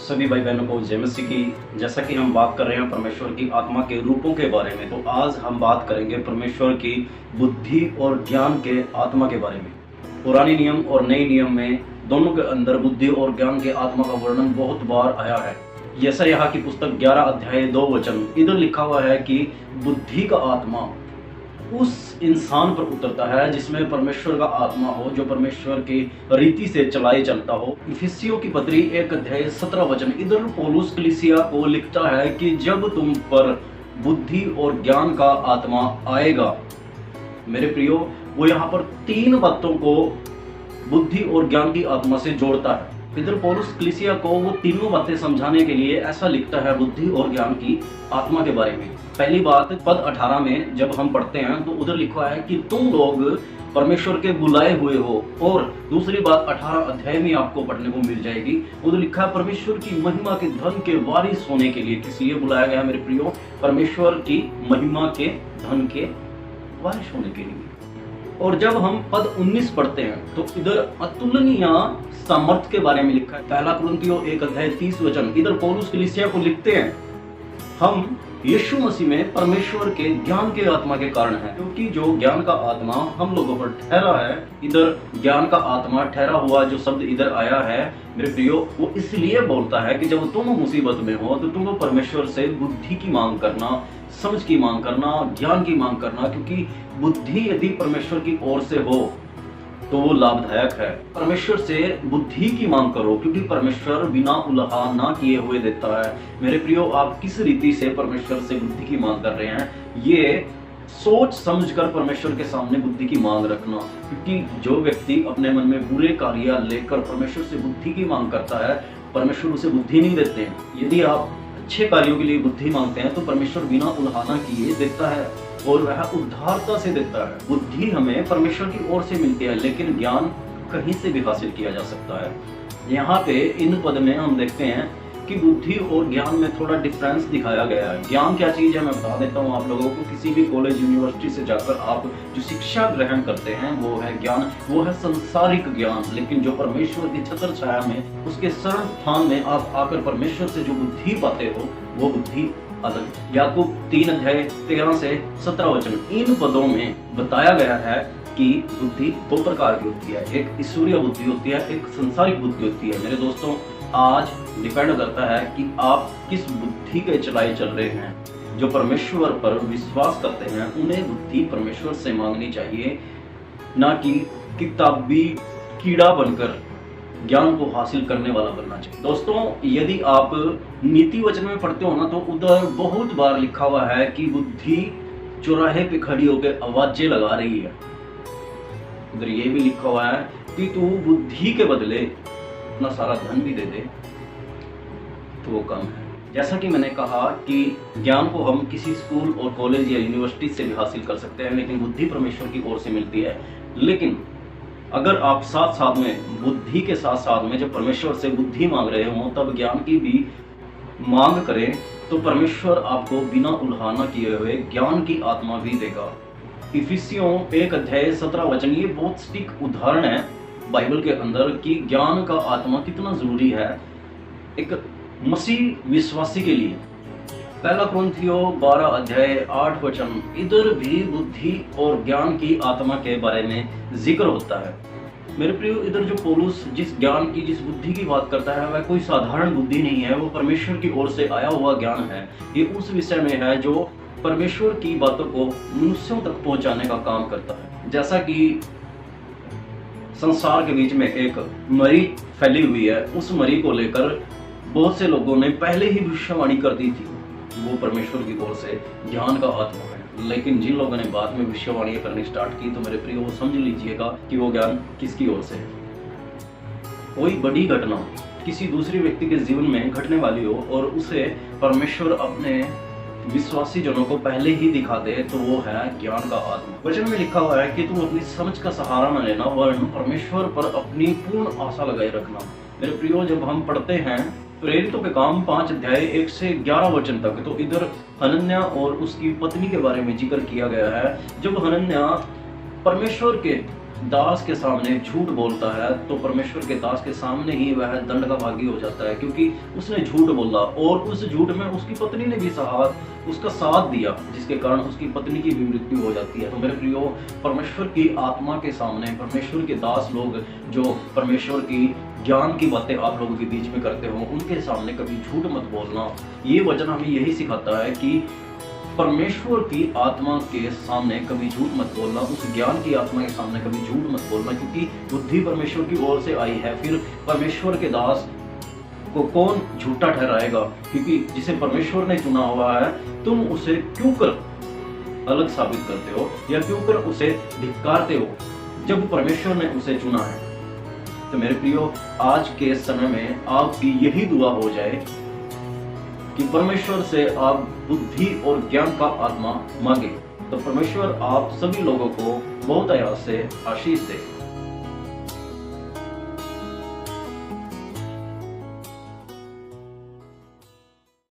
सभी भाई बहनों को जय मसीह की। जैसा कि हम बात कर रहे हैं परमेश्वर की आत्मा के रूपों के बारे में, तो आज हम बात करेंगे परमेश्वर की बुद्धि और ज्ञान के आत्मा के बारे में। पुराने नियम और नए नियम में दोनों के अंदर बुद्धि और ज्ञान के आत्मा का वर्णन बहुत बार आया है। जैसा यहाँ की पुस्तक 11 अध्याय 2 वचन, इधर लिखा हुआ है कि बुद्धि का आत्मा उस इंसान पर उतरता है जिसमें परमेश्वर का आत्मा हो, जो परमेश्वर की रीति से चलाए चलता हो। इफिसियों की पत्री 1 अध्याय 17 वचन, इधर पौलुस कलीसिया को लिखता है कि जब तुम पर बुद्धि और ज्ञान का आत्मा आएगा। मेरे प्रियो, वो यहाँ पर 3 बातों को बुद्धि और ज्ञान की आत्मा से जोड़ता है। इधर पौलुस कलीसिया को वो तीनों बातें समझाने के लिए ऐसा लिखता है बुद्धि और ज्ञान की आत्मा के बारे में। पहली बात पद 18 में जब हम पढ़ते हैं तो उधर लिखा है कि तुम लोग परमेश्वर के बुलाए हुए हो, और दूसरी बात 18 अध्याय में आपको पढ़ने को मिल जाएगी। उधर लिखा है परमेश्वर की महिमा के धन के वारिस होने के लिए। किस लिए बुलाया गया मेरे प्रियो? परमेश्वर की महिमा के धन के वारिस होने के लिए। और जब हम पद 19 पढ़ते हैं तो इधर अतुलनीय सामर्थ्य के बारे में लिखा है। पहला कुरिन्थियों 1 अध्याय 30 वचन, इधर पौलुस कलीसिया को लिखते हैं, हम यीशु मसीह में परमेश्वर के ज्ञान के आत्मा के कारण है, क्योंकि जो ज्ञान का आत्मा हम लोगों पर ठहरा है। इधर ज्ञान का आत्मा ठहरा हुआ जो शब्द इधर आया है मेरे प्रियो, वो इसलिए बोलता है कि जब तुम मुसीबत में हो तो तुमको परमेश्वर से बुद्धि की मांग करना, समझ की मांग करना, ज्ञान की मांग करना, क्योंकि बुद्धि यदि परमेश्वर की ओर से हो तो वो लाभदायक है। परमेश्वर से बुद्धि की मांग करो, क्योंकि परमेश्वर बिना उल्हा ना किए हुए देता है। मेरे प्रियो, आप किस रीति से परमेश्वर से बुद्धि की मांग कर रहे हैं, ये सोच समझकर परमेश्वर के सामने बुद्धि की मांग रखना। क्योंकि जो व्यक्ति अपने मन में बुरे कार्य लेकर परमेश्वर से बुद्धि की मांग करता है, परमेश्वर उसे बुद्धि नहीं देते हैं। यदि आप अच्छे कार्यों के लिए बुद्धि मांगते हैं तो परमेश्वर बिना उल्हाना किए देता है, और वह उद्धारता से देता है। बुद्धि हमें परमेश्वर की ओर से मिलती है, लेकिन ज्ञान कहीं से भी हासिल किया जा सकता है। यहाँ पे इन पद में हम देखते हैं कि बुद्धि और ज्ञान में थोड़ा डिफरेंस दिखाया गया है। ज्ञान क्या चीज है मैं बता देता हूँ आप लोगों को। किसी भी कॉलेज यूनिवर्सिटी से जाकर आप जो शिक्षा ग्रहण करते हैं वो है ज्ञान, वो है संसारिक ज्ञान। लेकिन जो परमेश्वर की छत्र छाया में, उसके शरण स्थान में आप आकर परमेश्वर से जो बुद्धि पाते हो, वो बुद्धि अलग। याकूब 3 अध्याय 13 से 17 वचन, इन पदों में बताया गया है कि बुद्धि 2 प्रकार की होती है। एक ईश्वरीय बुद्धि होती है, एक संसारिक बुद्धि होती है। मेरे दोस्तों, आज डिपेंड करता है कि आप किस बुद्धि के चलाए चल रहे हैं। जो परमेश्वर पर विश्वास करते हैं उन्हें बुद्धि परमेश्वर से मांगनी चाहिए, ना कि किताबी कीड़ा बनकर ज्ञान को हासिल करने वाला बनना चाहिए। दोस्तों, यदि आप नीति वचन में पढ़ते हो ना, तो उधर बहुत बार लिखा हुआ है कि बुद्धि चौराहे पे खड़ी होकर आवाजें लगा रही है। उधर ये भी लिखा हुआ है कि तू बुद्धि के बदले अपना सारा धन भी दे दे तो वो कम है। जैसा कि मैंने कहा कि ज्ञान को हम किसी स्कूल और कॉलेज या यूनिवर्सिटी से भी हासिल कर सकते हैं, लेकिन बुद्धि परमेश्वर की ओर से मिलती है। लेकिन अगर आप साथ साथ में बुद्धि के साथ साथ में जब परमेश्वर से बुद्धि मांग रहे हो, तब ज्ञान की भी मांग करें, तो परमेश्वर आपको बिना उल्हाना किए हुए ज्ञान की आत्मा भी देगा। इफिसियों 1 अध्याय 17 वचन, ये बहुत सटीक उदाहरण है बाइबल के अंदर कि ज्ञान का आत्मा कितना जरूरी है एक मसीह विश्वासी के लिए। पहला कुरिन्थियों 12 अध्याय 8 वचन, इधर भी बुद्धि और ज्ञान की आत्मा के बारे में जिक्र होता है। मेरे प्रियो, इधर जो पौलुस जिस ज्ञान की, जिस बुद्धि की बात करता है, वह कोई साधारण बुद्धि नहीं है, वो परमेश्वर की ओर से आया हुआ ज्ञान है। ये उस विषय में है जो परमेश्वर की बातों को मनुष्यों तक पहुंचाने का काम करता है। जैसा कि संसार के बीच में एक मरी फैली हुई है, उस मरी को लेकर बहुत से लोगों ने पहले ही भविष्यवाणी कर दी थी, वो परमेश्वर की ओर से ज्ञान का आत्मा है। लेकिन जिन लोगों ने बाद में भविष्यवाणी करनी स्टार्ट की, तो मेरे प्रियो वो समझ लीजिएगा कि वो ज्ञान किसकी ओर से है। कोई बड़ी घटना किसी दूसरे व्यक्ति के जीवन में घटने वाली हो और उसे परमेश्वर अपने विश्वासी जनों को पहले ही दिखा दे, तो वो है ज्ञान का आत्मा। वचन में लिखा हुआ है कि तुम अपनी समझ का सहारा न लेना, वरन परमेश्वर पर अपनी पूर्ण आशा लगाए रखना। मेरे प्रियो, जब हम पढ़ते हैं प्रेरितों के काम 5 अध्याय 1 से 11 वचन तक, तो इधर हनन्याह और उसकी पत्नी के बारे में जिक्र किया गया है। जब हनन्याह परमेश्वर के दास के सामने झूठ बोलता है तो परमेश्वर के दास के सामने ही वह दंड का भागी हो जाता है, क्योंकि उसने झूठ बोला और उस झूठ में उसकी पत्नी ने भी उसका साथ दिया, जिसके कारण उसकी पत्नी की भी मृत्यु हो जाती है। तो मेरे प्रियो, परमेश्वर की आत्मा के सामने परमेश्वर के दास लोग जो परमेश्वर की ज्ञान की बातें आप लोगों के बीच में करते हो, उनके सामने कभी झूठ मत बोलना। ये वचन हमें यही सिखाता है कि परमेश्वर की आत्मा के सामने कभी झूठ मत बोलना, उस ज्ञान की आत्मा के सामने कभी झूठ मत बोलना, क्योंकि बुद्धि परमेश्वर की ओर से आई है। फिर परमेश्वर के दास को कौन झूठा ठहराएगा? क्योंकि जिसे परमेश्वर ने चुना हुआ है, तुम उसे क्यों कर अलग साबित करते हो या क्यों कर उसे धिक्कारते हो जब परमेश्वर ने उसे चुना है? तो मेरे प्रियो, आज के समय में आपकी यही दुआ हो जाए कि परमेश्वर से आप बुद्धि और ज्ञान का आत्मा मांगे, तो परमेश्वर आप सभी लोगों को बहुत आयास से आशीष दे।